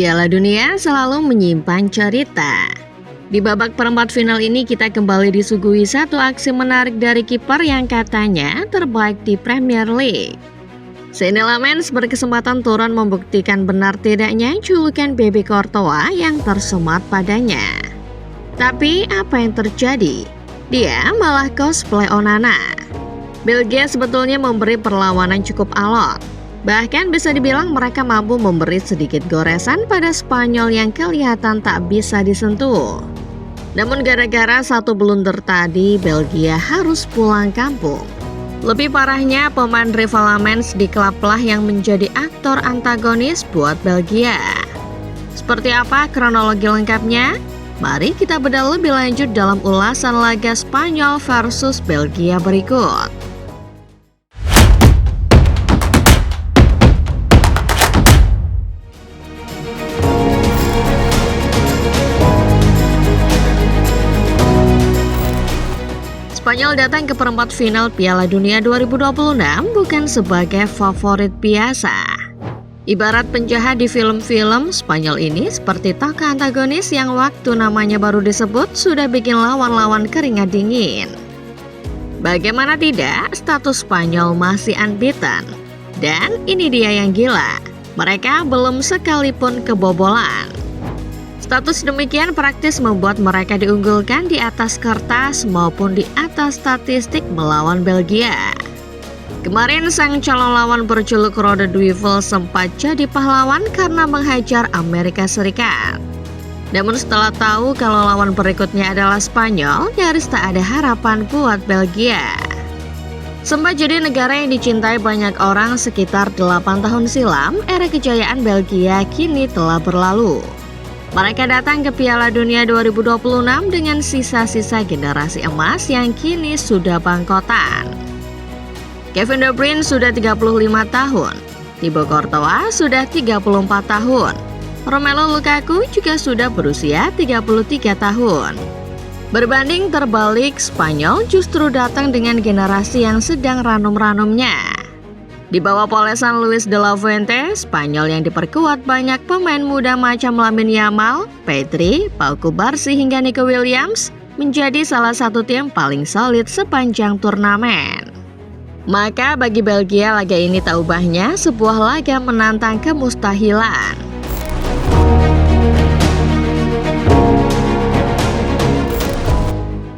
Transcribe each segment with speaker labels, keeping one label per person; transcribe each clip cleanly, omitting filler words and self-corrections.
Speaker 1: Piala Dunia selalu menyimpan cerita. Di babak perempat final ini kita kembali disuguhi satu aksi menarik dari kiper yang katanya terbaik di Premier League. Saint Lamens berkesempatan turun membuktikan benar tidaknya julukan Baby Courtois yang tersemat padanya. Tapi apa yang terjadi? Dia malah cosplay Onana. Belgia sebetulnya memberi perlawanan cukup alot. Bahkan bisa dibilang mereka mampu memberi sedikit goresan pada Spanyol yang kelihatan tak bisa disentuh. Namun gara-gara satu blunder tadi, Belgia harus pulang kampung. Lebih parahnya, pemain rival Lamens di klublah yang menjadi aktor antagonis buat Belgia. Seperti apa kronologi lengkapnya? Mari kita bedah lebih lanjut dalam ulasan laga Spanyol versus Belgia berikut. Spanyol datang ke perempat final Piala Dunia 2026 bukan sebagai favorit biasa. Ibarat penjahat di film-film, Spanyol ini seperti tokoh antagonis yang waktu namanya baru disebut sudah bikin lawan-lawan keringat dingin. Bagaimana tidak, status Spanyol masih unbeaten. Dan ini dia yang gila, mereka belum sekalipun kebobolan. Status demikian praktis membuat mereka diunggulkan di atas kertas maupun di atas statistik melawan Belgia. Kemarin sang calon lawan berjuluk Rode Duivel sempat jadi pahlawan karena menghajar Amerika Serikat. Namun setelah tahu kalau lawan berikutnya adalah Spanyol, nyaris tak ada harapan buat Belgia. Sempat jadi negara yang dicintai banyak orang sekitar 8 tahun silam, era kejayaan Belgia kini telah berlalu. Mereka datang ke Piala Dunia 2026 dengan sisa-sisa generasi emas yang kini sudah bangkotan. Kevin De Bruyne sudah 35 tahun, Thibaut Courtois sudah 34 tahun, Romelu Lukaku juga sudah berusia 33 tahun. Berbanding terbalik, Spanyol justru datang dengan generasi yang sedang ranum-ranumnya. Di bawah polesan Luis de la Fuente, Spanyol yang diperkuat banyak pemain muda macam Lamine Yamal, Pedri, Pau Cubarsí hingga Nico Williams menjadi salah satu tim paling solid sepanjang turnamen. Maka bagi Belgia laga ini tak ubahnya sebuah laga menantang kemustahilan.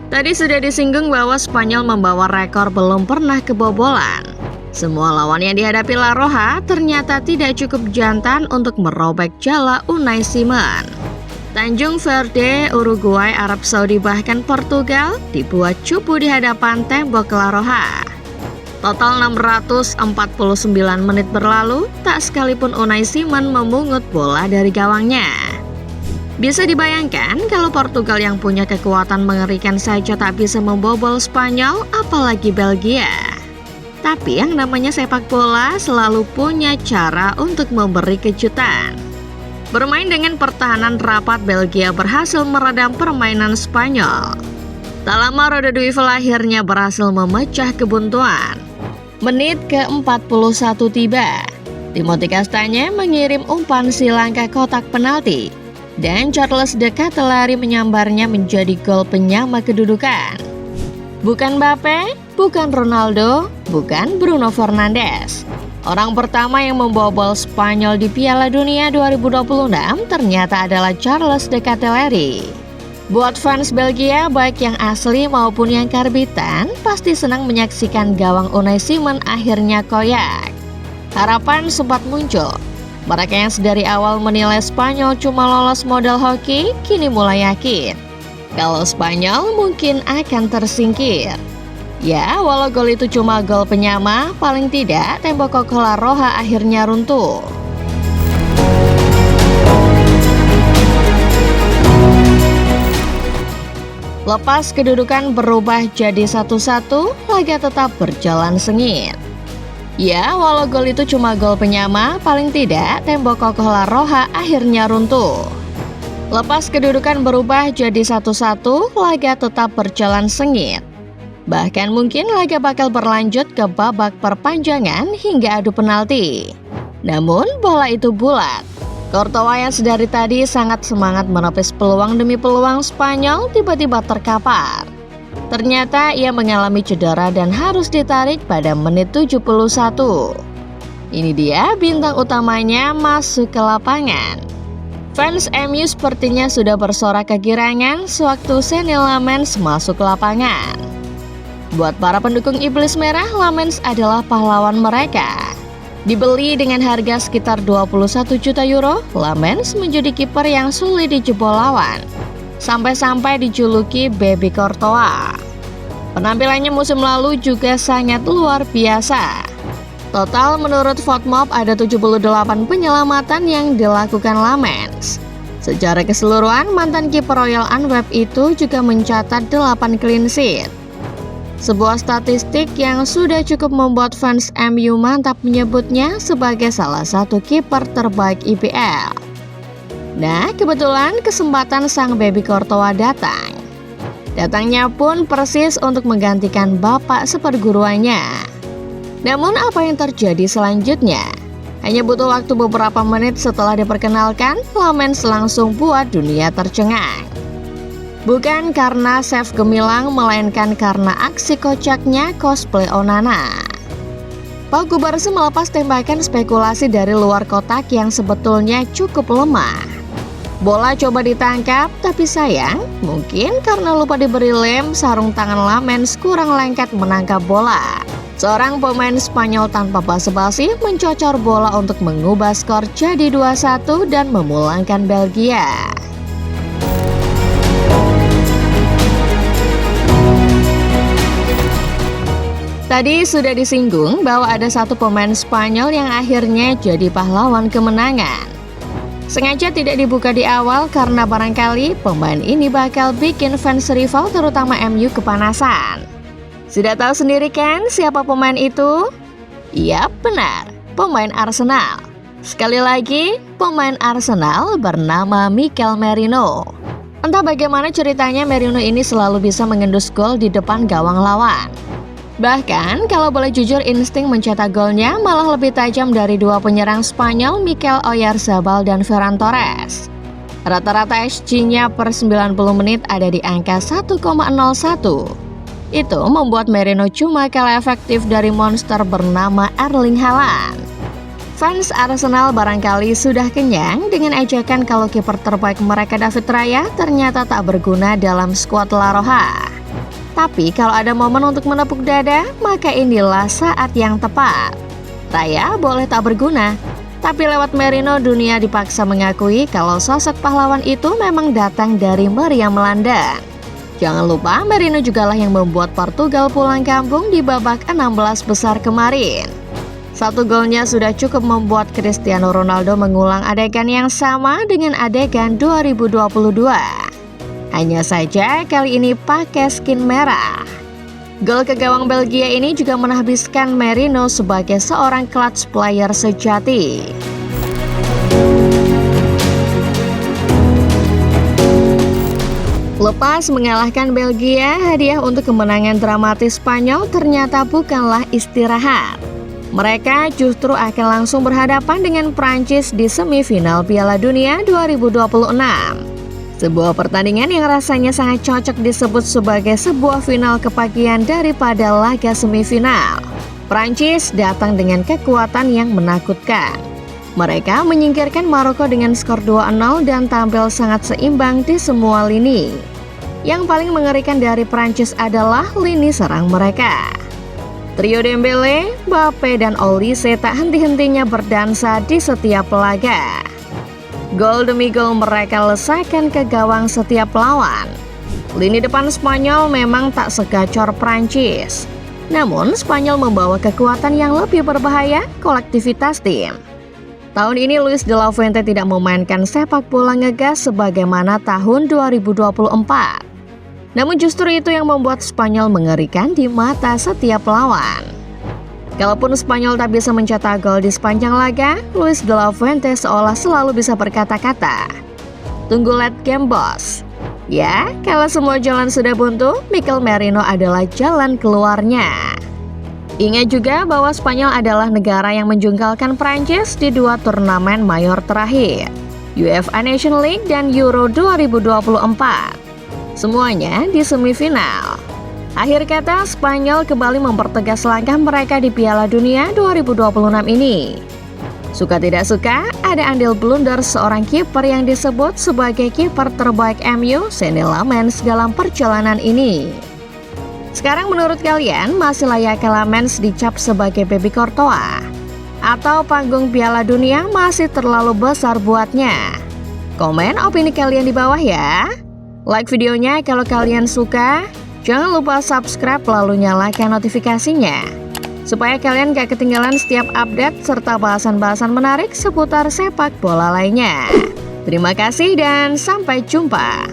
Speaker 1: Tadi sudah disinggung bahwa Spanyol membawa rekor belum pernah kebobolan. Semua lawan yang dihadapi La Roja ternyata tidak cukup jantan untuk merobek jala Unai Simon. Tanjung Verde, Uruguay, Arab Saudi bahkan Portugal dibuat cupu di hadapan tembok La Roja. Total 649 menit berlalu, tak sekalipun Unai Simon memungut bola dari gawangnya. Bisa dibayangkan kalau Portugal yang punya kekuatan mengerikan saja tak bisa membobol Spanyol, apalagi Belgia. Tapi yang namanya sepak bola selalu punya cara untuk memberi kejutan. Bermain dengan pertahanan rapat, Belgia berhasil meredam permainan Spanyol. Tak lama Rode Duivel akhirnya berhasil memecah kebuntuan. Menit ke-41 tiba. Timothy Castagne mengirim umpan silang ke kotak penalti. Dan Charles de Ketelaere menyambarnya menjadi gol penyama kedudukan. Bukan Mbappe, bukan Ronaldo, bukan Bruno Fernandes. Orang pertama yang membobol Spanyol di Piala Dunia 2026 ternyata adalah Charles de Ketelaere. Buat fans Belgia, baik yang asli maupun yang karbitan, pasti senang menyaksikan gawang Unai Simon akhirnya koyak. Harapan sempat muncul. Mereka yang sedari awal menilai Spanyol cuma lolos modal hoki, kini mulai yakin kalau Spanyol mungkin akan tersingkir. Ya, walau gol itu cuma gol penyama, paling tidak tembok kokoh La Roja akhirnya runtuh. Lepas kedudukan berubah jadi 1-1, laga tetap berjalan sengit. Ya, walau gol itu cuma gol penyama, paling tidak tembok kokoh La Roja akhirnya runtuh. Lepas kedudukan berubah jadi 1-1, laga tetap berjalan sengit. Bahkan mungkin laga bakal berlanjut ke babak perpanjangan hingga adu penalti. Namun bola itu bulat. Courtois yang sedari tadi sangat semangat menepis peluang demi peluang Spanyol tiba-tiba terkapar. Ternyata ia mengalami cedera dan harus ditarik pada menit 71. Ini dia bintang utamanya masuk ke lapangan. Fans MU sepertinya sudah bersorak kegirangan sewaktu Seny Lammens masuk ke lapangan. Buat para pendukung Iblis Merah, Lammens adalah pahlawan mereka. Dibeli dengan harga sekitar 21 juta euro, Lammens menjadi kiper yang sulit dijebol lawan. Sampai-sampai dijuluki Baby Courtois. Penampilannya musim lalu juga sangat luar biasa. Total menurut Fotmob ada 78 penyelamatan yang dilakukan Lammens. Secara keseluruhan, mantan kiper Royal Antwerp itu juga mencatat 8 clean sheet. Sebuah statistik yang sudah cukup membuat fans MU mantap menyebutnya sebagai salah satu kiper terbaik IPL. Nah, kebetulan kesempatan sang Baby Courtois datang. Datangnya pun persis untuk menggantikan bapak seperguruannya. Namun apa yang terjadi selanjutnya? Hanya butuh waktu beberapa menit setelah diperkenalkan, Lammens langsung buat dunia tercengang. Bukan karena save gemilang, melainkan karena aksi kocaknya cosplay Onana. Pau Kubarsi melepas tembakan spekulasi dari luar kotak yang sebetulnya cukup lemah. Bola coba ditangkap, tapi sayang, mungkin karena lupa diberi lem, sarung tangan Lammens kurang lengket menangkap bola. Seorang pemain Spanyol tanpa basa-basi mencocor bola untuk mengubah skor jadi 2-1 dan memulangkan Belgia. Tadi sudah disinggung bahwa ada satu pemain Spanyol yang akhirnya jadi pahlawan kemenangan. Sengaja tidak dibuka di awal karena barangkali pemain ini bakal bikin fans rival terutama MU kepanasan. Sudah tahu sendiri kan siapa pemain itu? Iya, benar, pemain Arsenal. Sekali lagi, pemain Arsenal bernama Mikel Merino. Entah bagaimana ceritanya, Merino ini selalu bisa mengendus gol di depan gawang lawan. Bahkan, kalau boleh jujur, insting mencetak golnya malah lebih tajam dari dua penyerang Spanyol, Mikel Oyarzabal dan Ferran Torres. Rata-rata XG-nya per 90 menit ada di angka 1,01. Itu membuat Merino cuma kalah efektif dari monster bernama Erling Haaland. Fans Arsenal barangkali sudah kenyang dengan ajakan kalau kiper terbaik mereka David Raya ternyata tak berguna dalam skuad La Roja. Tapi kalau ada momen untuk menepuk dada, maka inilah saat yang tepat. Raya boleh tak berguna, tapi lewat Merino dunia dipaksa mengakui kalau sosok pahlawan itu memang datang dari meriam London. Jangan lupa, Merino jugalah yang membuat Portugal pulang kampung di babak 16 besar kemarin. Satu golnya sudah cukup membuat Cristiano Ronaldo mengulang adegan yang sama dengan adegan 2022. Hanya saja kali ini pakai skin merah. Gol ke gawang Belgia ini juga menghabiskan Merino sebagai seorang clutch player sejati. Lepas mengalahkan Belgia, hadiah untuk kemenangan dramatis Spanyol ternyata bukanlah istirahat. Mereka justru akan langsung berhadapan dengan Prancis di semifinal Piala Dunia 2026. Sebuah pertandingan yang rasanya sangat cocok disebut sebagai sebuah final kepagian daripada laga semifinal. Prancis datang dengan kekuatan yang menakutkan. Mereka menyingkirkan Maroko dengan skor 2-0 dan tampil sangat seimbang di semua lini. Yang paling mengerikan dari Prancis adalah lini serang mereka. Trio Dembele, Mbappe, dan Olise tak henti-hentinya berdansa di setiap laga. Gol demi gol mereka lesakkan ke gawang setiap lawan. Lini depan Spanyol memang tak segacor Prancis. Namun Spanyol membawa kekuatan yang lebih berbahaya, kolektivitas tim. Tahun ini Luis de la Fuente tidak memainkan sepak bola ngegas sebagaimana tahun 2024. Namun justru itu yang membuat Spanyol mengerikan di mata setiap lawan. Kalaupun Spanyol tak bisa mencetak gol di sepanjang laga, Luis de la Fuente seolah selalu bisa berkata-kata, "Tunggu late game, bos." Ya, kalau semua jalan sudah buntu, Mikel Merino adalah jalan keluarnya. Ingat juga bahwa Spanyol adalah negara yang menjungkalkan Prancis di 2 turnamen mayor terakhir. UEFA Nations League, dan Euro 2024. Semuanya di semifinal. Akhir kata, Spanyol kembali mempertegas langkah mereka di Piala Dunia 2026 ini. Suka tidak suka, ada andil blunder seorang kiper yang disebut sebagai kiper terbaik MU, Senne Lammens, dalam perjalanan ini. Sekarang menurut kalian, masih layakkah Lammens dicap sebagai baby Courtois? Atau panggung Piala Dunia masih terlalu besar buatnya? Komen opini kalian di bawah ya. Like videonya kalau kalian suka. Jangan lupa subscribe lalu nyalakan notifikasinya, supaya kalian gak ketinggalan setiap update serta bahasan-bahasan menarik seputar sepak bola lainnya. Terima kasih dan sampai jumpa.